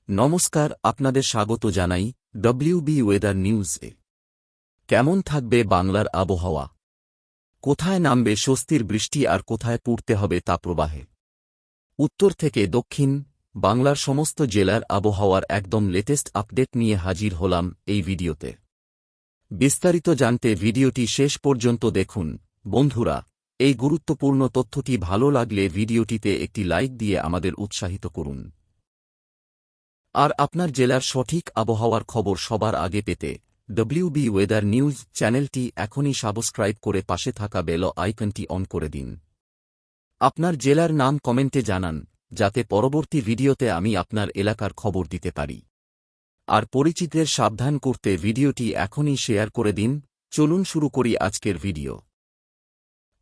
নমস্কার, আপনাদের স্বাগত জানাই ডব্লিউবি ওয়েদার নিউজে। কেমন থাকবে বাংলার আবহাওয়া? কোথায় নামবে স্বস্তির বৃষ্টি আর কোথায় পড়তে হবে তাপপ্রবাহে? উত্তর থেকে দক্ষিণ বাংলার সমস্ত জেলার আবহাওয়ার একদম লেটেস্ট আপডেট নিয়ে হাজির হলাম এই ভিডিওতে। বিস্তারিত জানতে ভিডিওটি শেষ পর্যন্ত দেখুন। বন্ধুরা, এই গুরুত্বপূর্ণ তথ্যটি ভালো লাগলে ভিডিওটিতে একটি লাইক দিয়ে আমাদের উৎসাহিত করুন। আর আপনার জেলার সঠিক আবহাওয়ার খবর সবার আগে পেতে ডব্লিউবি ওয়েদার নিউজ চ্যানেলটি এখনই সাবস্ক্রাইব করে পাশে থাকা বেল আইকনটি অন করে দিন। আপনার জেলার নাম কমেন্টে জানান, যাতে পরবর্তী ভিডিওতে আমি আপনার এলাকার খবর দিতে পারি। আর পরিচিতদের সাবধান করতে ভিডিওটি এখনই শেয়ার করে দিন। চলুন শুরু করি আজকের ভিডিও।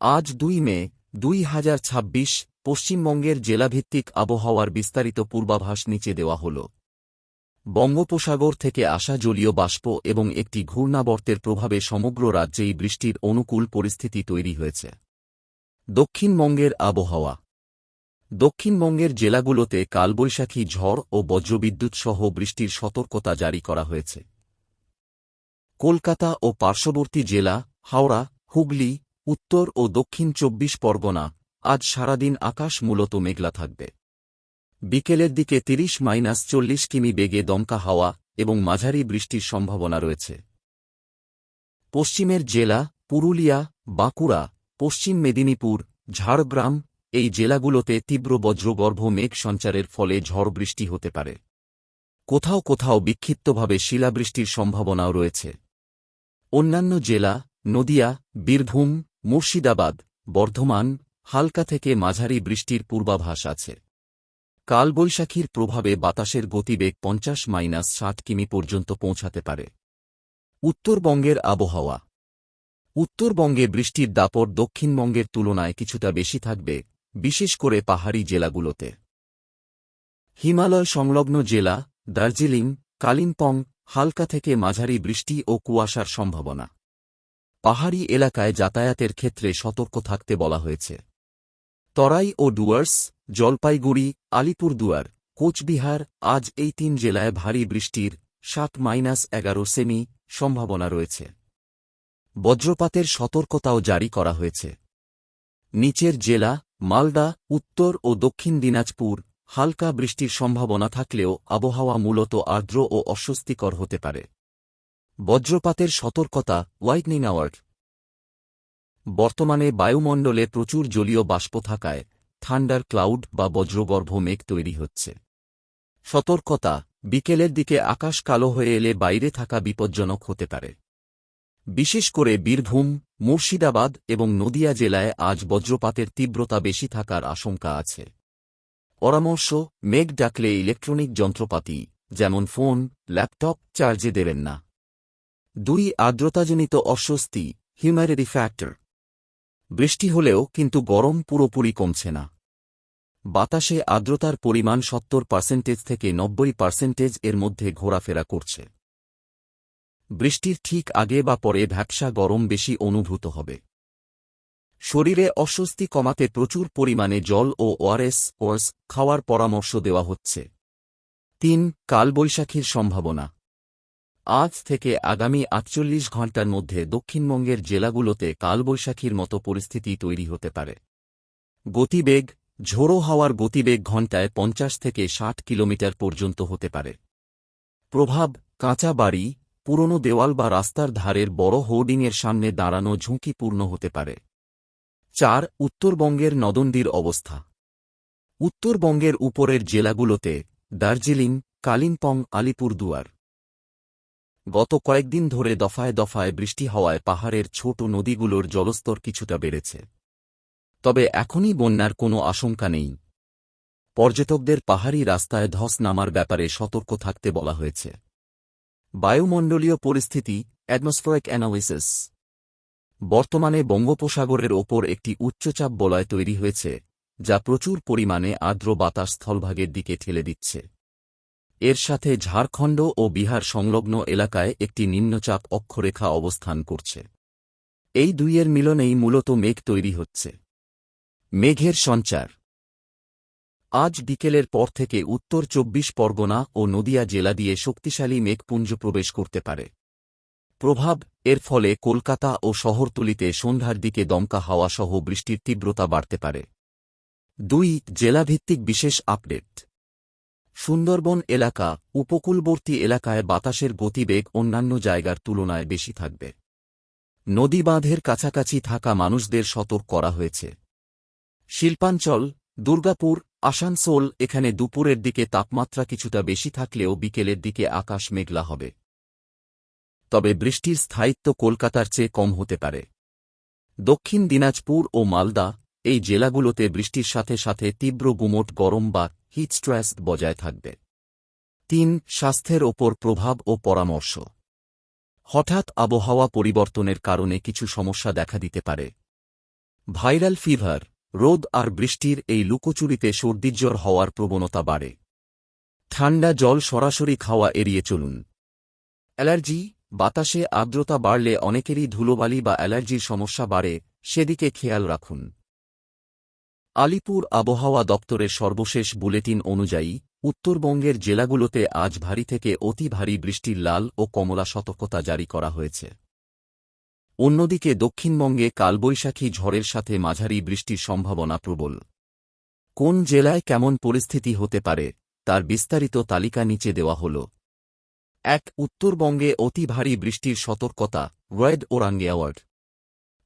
আজ 2 মে 2026 পশ্চিমবঙ্গের জেলাভিত্তিক আবহাওয়ার বিস্তারিত পূর্বাভাস নিচে দেওয়া হল। বঙ্গোপসাগর থেকে আসা জলীয় বাষ্প এবং একটি ঘূর্ণাবর্তের প্রভাবে সমগ্র রাজ্যেই বৃষ্টির অনুকূল পরিস্থিতি তৈরি হয়েছে। দক্ষিণবঙ্গের আবহাওয়া। দক্ষিণবঙ্গের জেলাগুলোতে কালবৈশাখী ঝড় ও বজ্রবিদ্যুৎ সহ বৃষ্টির সতর্কতা জারি করা হয়েছে। কলকাতা ও পার্শ্ববর্তী জেলা হাওড়া, হুগলি, উত্তর ও দক্ষিণ 24 পরগনা আজ সারাদিন আকাশ মূলত মেঘলা থাকবে। বিকেলের দিকে 30-40 কিমি বেগে দমকা হাওয়া এবং মাঝারি বৃষ্টির সম্ভাবনা রয়েছে। পশ্চিমের জেলা পুরুলিয়া, বাঁকুড়া, পশ্চিম মেদিনীপুর, ঝাড়গ্রাম এই জেলাগুলোতে তীব্র বজ্রগর্ভ মেঘ সঞ্চারের ফলে ঝড় বৃষ্টি হতে পারে। কোথাও কোথাও বিক্ষিপ্তভাবে শিলাবৃষ্টির সম্ভাবনাও রয়েছে। অন্যান্য জেলা নদিয়া, বীরভূম, মুর্শিদাবাদ, বর্ধমান হালকা থেকে মাঝারি বৃষ্টির পূর্বাভাস আছে। কালবৈশাখীর প্রভাবে বাতাসের গতিবেগ 50-60 কিমি পর্যন্ত পৌঁছাতে পারে। উত্তরবঙ্গের আবহাওয়া। উত্তরবঙ্গে বৃষ্টির দাপট দক্ষিণবঙ্গের তুলনায় কিছুটা বেশি থাকবে, বিশেষ করে পাহাড়ি জেলাগুলোতে। হিমালয় সংলগ্ন জেলা দার্জিলিং, কালিম্পং হালকা থেকে মাঝারি বৃষ্টি ও কুয়াশার সম্ভাবনা। পাহাড়ি এলাকায় যাতায়াতের ক্ষেত্রে সতর্ক থাকতে বলা হয়েছে। তরাই ও ডুয়ার্স, জলপাইগুড়ি, আলিপুরদুয়ার, কোচবিহার আজ এই 3 জেলায় ভারী বৃষ্টির 7-11 সেমি সম্ভাবনা রয়েছে। বজ্রপাতের সতর্কতাও জারি করা হয়েছে। নিচের জেলা মালদা, উত্তর ও দক্ষিণ দিনাজপুর হালকা বৃষ্টির সম্ভাবনা থাকলেও আবহাওয়া মূলত আর্দ্র ও অস্বস্তিকর হতে পারে। বজ্রপাতের সতর্কতা ওয়াইটনিং অ্যাওয়ার্ড। বর্তমানে বায়ুমণ্ডলে প্রচুর জলীয় বাষ্প থাকায় থান্ডার ক্লাউড বা বজ্রগর্ভ মেঘ তৈরি হচ্ছে। সতর্কতা, বিকেলের দিকে আকাশ কালো হয়ে এলে বাইরে থাকা বিপজ্জনক হতে পারে। বিশেষ করে বীরভূম, মুর্শিদাবাদ এবং নদিয়া জেলায় আজ বজ্রপাতের তীব্রতা বেশি থাকার আশঙ্কা আছে। পরামর্শ, মেঘ ডাকলে ইলেকট্রনিক যন্ত্রপাতি যেমন ফোন, ল্যাপটপ চার্জে দেবেন না। 2 আর্দ্রতাজনিত অস্বস্তি হিউমিডিটি ফ্যাক্টর। বৃষ্টি হলেও কিন্তু গরম পুরোপুরি কমছে না। বাতাসে আর্দ্রতার পরিমাণ 70% থেকে 90% এর মধ্যে ঘোরাফেরা করছে। বৃষ্টির ঠিক আগে বা পরে ভ্যাপসা গরম বেশি অনুভূত হবে। শরীরে অস্বস্তি কমাতে প্রচুর পরিমাণে জল ও ওআরএস খাওয়ার পরামর্শ দেওয়া হচ্ছে। 3 কালবৈশাখীর সম্ভাবনা। আজ থেকে আগামী 48 ঘণ্টার মধ্যে দক্ষিণবঙ্গের জেলাগুলোতে কালবৈশাখীর মতো পরিস্থিতি তৈরি হতে পারে। গতিবেগ, ঝোড়ো হাওয়ার গতিবেগ ঘণ্টায় 50 থেকে 60 কিলোমিটার পর্যন্ত হতে পারে। প্রভাব, কাঁচা বাড়ি, পুরনো দেওয়াল বা রাস্তার ধারের বড় হোর্ডিংয়ের সামনে দাঁড়ানো ঝুঁকিপূর্ণ হতে পারে। 4 উত্তরবঙ্গের নদনদীর অবস্থা। উত্তরবঙ্গের উপরের জেলাগুলোতে দার্জিলিং, কালিম্পং, আলিপুরদুয়ার গত কয়েকদিন ধরে দফায় দফায় বৃষ্টি হওয়ায় পাহাড়ের ছোট নদীগুলোর জলস্তর কিছুটা বেড়েছে। তবে এখনই বন্যার কোনো আশঙ্কা নেই। পর্যটকদের পাহাড়ি রাস্তায় ধস নামার ব্যাপারে সতর্ক থাকতে বলা হয়েছে। বায়ুমণ্ডলীয় পরিস্থিতি অ্যাটমসফেরিক অ্যানালিসিস। বর্তমানে বঙ্গোপসাগরের ওপর একটি উচ্চচাপ বলয় তৈরি হয়েছে, যা প্রচুর পরিমাণে আর্দ্র বাতাস স্থলভাগের দিকে ঠেলে দিচ্ছে। এর সাথে ঝাড়খণ্ড ও বিহার সংলগ্ন এলাকায় একটি নিম্নচাপ অক্ষরেখা অবস্থান করছে। এই দুইয়ের মিলনেই মূলত মেঘ তৈরি হচ্ছে। মেঘের সঞ্চার। আজ বিকেলের পর থেকে উত্তর 24 পরগনা ও নদিয়া জেলা দিয়ে শক্তিশালী মেঘপুঞ্জ প্রবেশ করতে পারে। প্রভাব এর ফলে কলকাতা ও শহরতলিতে সন্ধ্যার দিকে দমকা হাওয়া সহ বৃষ্টির তীব্রতা বাড়তে পারে। 2. জেলাভিত্তিক বিশেষ আপডেট। সুন্দরবন এলাকা, উপকূলবর্তী এলাকায় বাতাসের গতিবেগ অন্যান্য জায়গার তুলনায় বেশি থাকবে। নদী বাঁধের কাছাকাছি থাকা মানুষদের সতর্ক করা হয়েছে। শিল্পাঞ্চল, দুর্গাপুর, আসানসোল এখানে দুপুরের দিকে তাপমাত্রা কিছুটা বেশি থাকলেও বিকেলের দিকে আকাশ মেঘলা হবে। তবে বৃষ্টির স্থায়িত্ব কলকাতার চেয়ে কম হতে পারে। দক্ষিণ দিনাজপুর ও মালদা এই জেলাগুলোতে বৃষ্টির সাথে সাথে তীব্র গুমোট গরম বা হিট স্ট্রেস বজায় থাকবে। 3. স্বাস্থ্যের ওপর প্রভাব ও পরামর্শ। হঠাৎ আবহাওয়া পরিবর্তনের কারণে কিছু সমস্যা দেখা দিতে পারে। ভাইরাল ফিভার, রোদ আর বৃষ্টির এই লুকোচুরিতে সর্দিজ্বর হওয়ার প্রবণতা বাড়ে। ঠান্ডা জল সরাসরি খাওয়া এড়িয়ে চলুন। অ্যালার্জি, বাতাসে আর্দ্রতা বাড়লে অনেকেরই ধুলোবালি বা অ্যালার্জির সমস্যা বাড়ে, সেদিকে খেয়াল রাখুন। আলিপুর আবহাওয়া দপ্তরের সর্বশেষ বুলেটিন অনুযায়ী উত্তরবঙ্গের জেলাগুলোতে আজ ভারী থেকে অতি ভারী বৃষ্টির লাল ও কমলা সতর্কতা জারি করা হয়েছে। অন্যদিকে দক্ষিণবঙ্গে কালবৈশাখী ঝড়ের সাথে মাঝারি বৃষ্টির সম্ভাবনা প্রবল। কোন জেলায় কেমন পরিস্থিতি হতে পারে তার বিস্তারিত তালিকা নিচে দেওয়া হল। 1. উত্তরবঙ্গে অতি ভারী বৃষ্টির সতর্কতা, রেড ওরাঙ্গে অ্যাওয়ার্ড।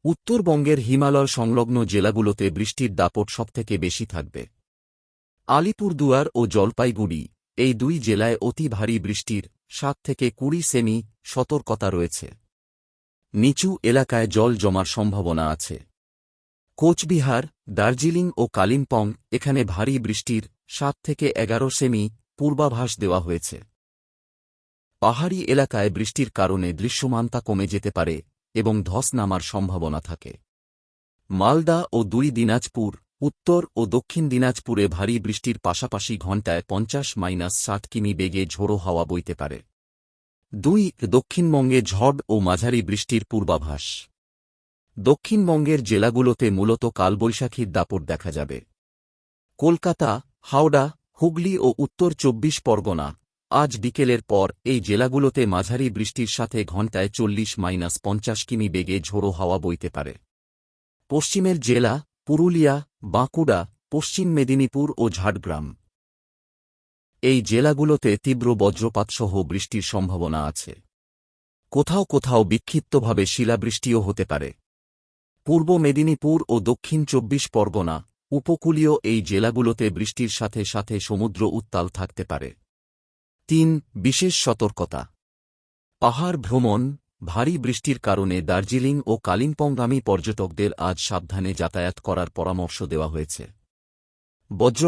উত্তরবঙ্গের হিমালয় সংলগ্ন জেলাগুলোতে বৃষ্টির দাপট সবথেকে বেশি থাকবে। আলিপুরদুয়ার ও জলপাইগুড়ি এই 2 জেলায় অতি ভারী বৃষ্টির 7 থেকে 20 সেমি সতর্কতা রয়েছে। নিচু এলাকায় জল জমার সম্ভাবনা আছে। কোচবিহার, দার্জিলিং ও কালিম্পং এখানে ভারী বৃষ্টির 7 থেকে 11 সেমি পূর্বাভাস দেওয়া হয়েছে। পাহাড়ি এলাকায় বৃষ্টির কারণে দৃশ্যমানতা কমে যেতে পারে এবং ধস নামার সম্ভাবনা থাকে। মালদা ও 2 দিনাজপুর, উত্তর ও দক্ষিণ দিনাজপুরে ভারী বৃষ্টির পাশাপাশি ঘণ্টায় 50-60 কিমি বেগে ঝোড়ো হাওয়া বইতে পারে। 2. দক্ষিণবঙ্গে ঝড় ও মাঝারি বৃষ্টির পূর্বাভাস। দক্ষিণবঙ্গের জেলাগুলোতে মূলত কালবৈশাখীর দাপট দেখা যাবে। কলকাতা, হাওড়া, হুগলি ও উত্তর 24 পরগনা আজ বিকেলের পর এই জেলাগুলোতে মাঝারি বৃষ্টির সাথে ঘণ্টায় 40-50 কিমি বেগে ঝোড়ো হাওয়া বইতে পারে। পশ্চিমের জেলা পুরুলিয়া, বাঁকুড়া, পশ্চিম মেদিনীপুর ও ঝাড়গ্রাম এই জেলাগুলোতে তীব্র বজ্রপাতসহ বৃষ্টির সম্ভাবনা আছে। কোথাও কোথাও বিক্ষিপ্তভাবে শিলাবৃষ্টিও হতে পারে। পূর্ব মেদিনীপুর ও দক্ষিণ 24 পরগনা উপকূলীয় এই জেলাগুলোতে বৃষ্টির সাথে সাথে সমুদ্র উত্তাল থাকতে পারে। 3. বিশেষ সতর্কতা। পাহাড় ভ্রমণ, ভারী বৃষ্টির কারণে দার্জিলিং ও কালিম্পংগামী পর্যটকদের আজ সাবধানে যাতায়াত করার পরামর্শ দেওয়া হয়েছে। বজ্র